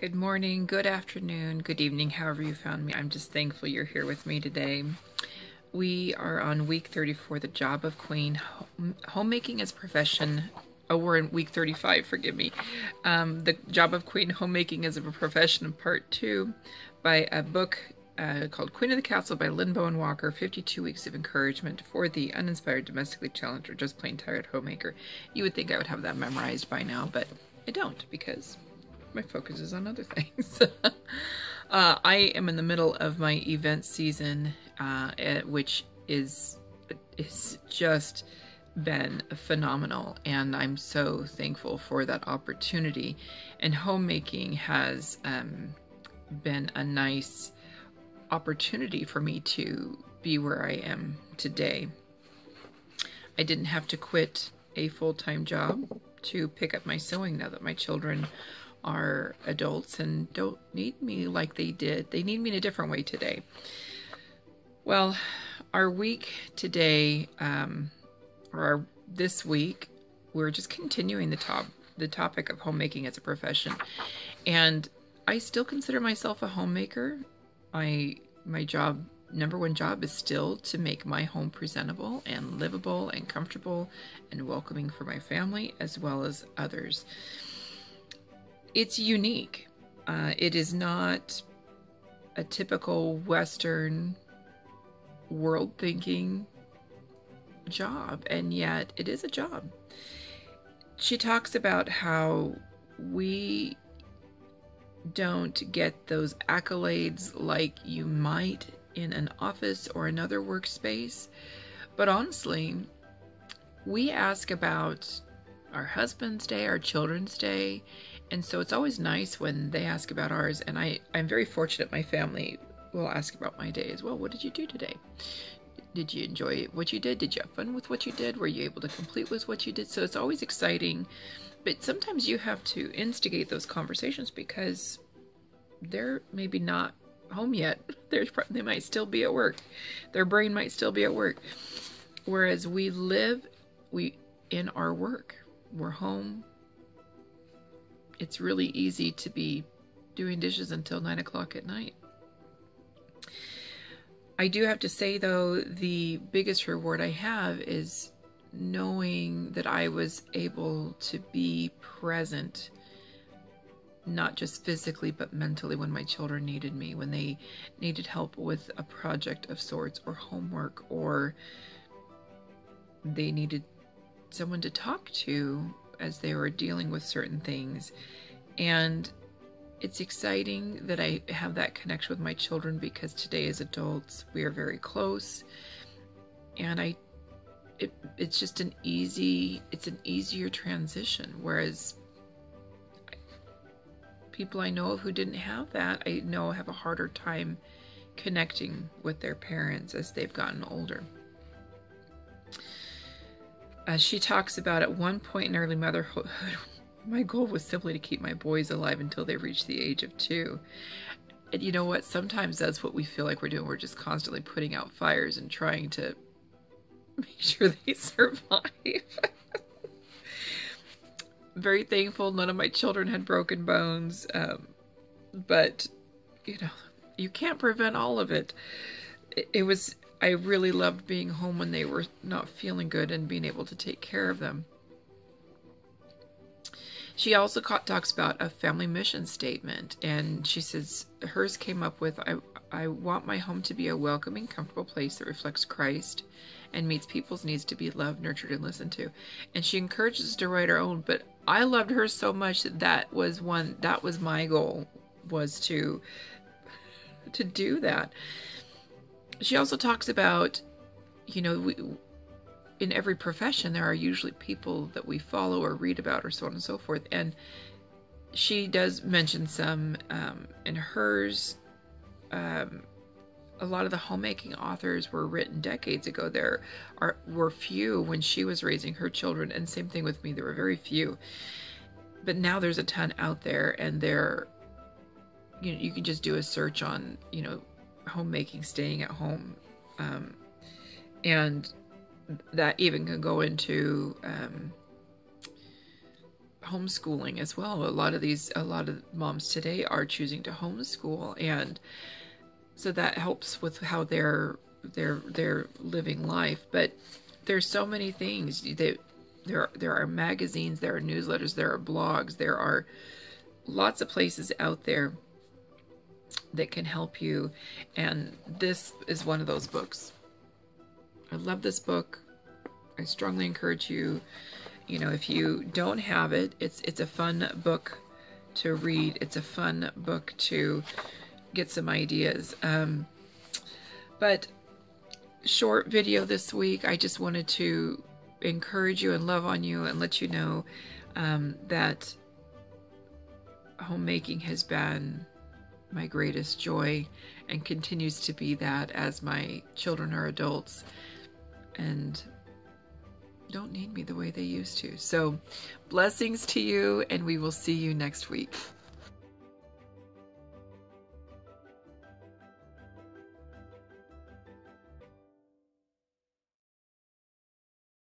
Good morning, good afternoon, good evening, however you found me. I'm just thankful you're here with me today. We are on week 34, the job of queen, homemaking as a profession. Oh, we're in week 35, forgive me. The job of queen, homemaking as a profession, part 2, by a book called Queen of the Castle by Lynn Bowen Walker, 52 Weeks of Encouragement for the Uninspired, Domestically Challenged, or Just Plain Tired Homemaker. You would think I would have that memorized by now, but I don't, because my focus is on other things. I am in the middle of my event season, which is just been phenomenal, and I'm so thankful for that opportunity. And homemaking has been a nice opportunity for me to be where I am today. I didn't have to quit a full-time job to pick up my sewing now that my children are adults and don't need me like they did. They need me in a different way today. Well, our week today, this week, we're just continuing the topic of homemaking as a profession. And I still consider myself a homemaker. My number one job is still to make my home presentable and livable and comfortable and welcoming for my family as well as others. It's unique. It is not a typical Western world-thinking job, and yet it is a job. She talks about how we don't get those accolades like you might in an office or another workspace, but honestly, we ask about our husband's day, our children's day, and so it's always nice when they ask about ours. And I'm very fortunate my family will ask about my day as well. What did you do today? Did you enjoy what you did? Did you have fun with what you did? Were you able to complete with what you did? So it's always exciting, but sometimes you have to instigate those conversations because they're maybe not home yet. They might still be at work. Their brain might still be at work. Whereas we live in our work. We're home. It's really easy to be doing dishes until 9 o'clock at night. I do have to say, though, the biggest reward I have is knowing that I was able to be present, not just physically, but mentally, when my children needed me, when they needed help with a project of sorts or homework, or they needed someone to talk to as they were dealing with certain things. And it's exciting that I have that connection with my children, because today as adults we are very close, and it's just an easier transition. Whereas people I know of who didn't have that, I know have a harder time connecting with their parents as they've gotten older. She talks about, at one point in early motherhood, my goal was simply to keep my boys alive until they reached the age of 2. And you know what? Sometimes that's what we feel like we're doing. We're just constantly putting out fires and trying to make sure they survive. Very thankful none of my children had broken bones. But, you can't prevent all of it. I really loved being home when they were not feeling good and being able to take care of them. She also talks about a family mission statement, and she says hers came up with, I want my home to be a welcoming, comfortable place that reflects Christ and meets people's needs to be loved, nurtured, and listened to. And she encourages us to write our own, but I loved hers so much that was my goal, was to do that. She also talks about, in every profession, there are usually people that we follow or read about or so on and so forth. And she does mention some in hers. A lot of the homemaking authors were written decades ago. Were few when she was raising her children, and same thing with me. There were very few. But now there's a ton out there, and you can just do a search on, homemaking, staying at home, and that even can go into homeschooling as well. A lot of moms today are choosing to homeschool, and so that helps with how they're living life. But there's so many things that there are magazines, there are newsletters, there are blogs, there are lots of places out there that can help you, and this is one of those books. I love this book. I strongly encourage you, you know, if you don't have it, it's a fun book to read. It's a fun book to get some ideas. But short video this week. I just wanted to encourage you and love on you and let you know that homemaking has been my greatest joy and continues to be that as my children are adults and don't need me the way they used to. So blessings to you, and we will see you next week.